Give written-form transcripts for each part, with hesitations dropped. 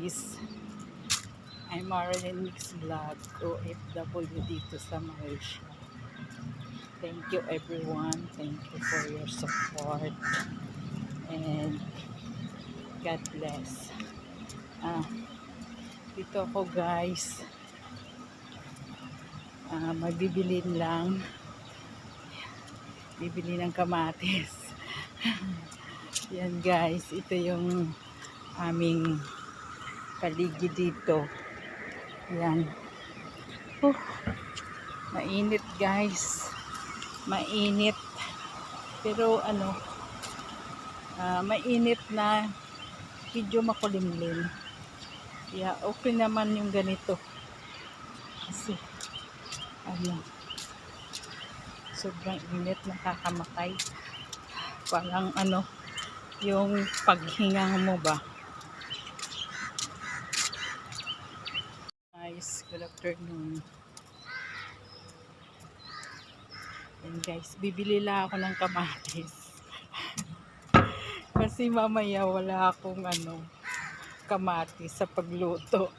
guys, I'm Marilyn Mix Vlog, OFW dito sa Malaysia. Thank you everyone, thank you for your support and God bless. Dito ako guys, magbibilin lang, bibili ng kamatis. Yan guys, ito yung aming paligid dito. Yan. Mainit guys. Mainit. Pero mainit na medyo makulimlim. Kaya okay naman yung ganito. Kasi sobrang init, nakakamatay. Parang yung paghinga mo ba. Guys, good afternoon. And guys, bibili lang ako ng kamatis. Kasi mamaya wala akong kamatis sa pagluto.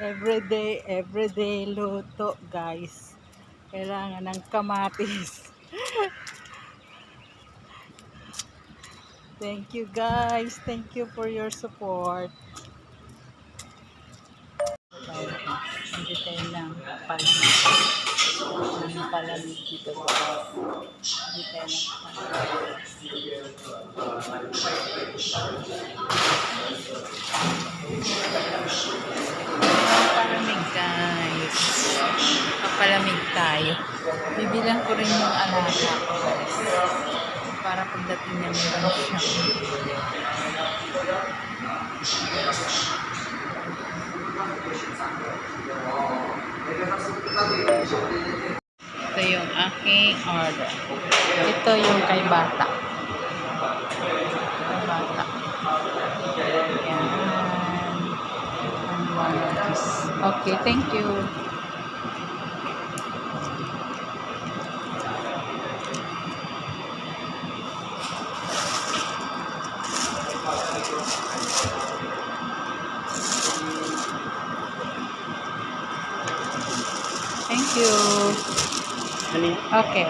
Everyday luto guys. Kailangan ng kamatis. Thank you guys. Thank you for your support. Hindi tayo ng palamig. Ng palamig dito guys. Hindi tayo ng palamig guys. Papalamig tayo. Bibilang ko rin yung alaga ko guys. Para pagdating niya meron siya. Ito yung aking order. Ito yung kay bata. Kay bata. Yan. Okay, thank you. Thank you. Okay.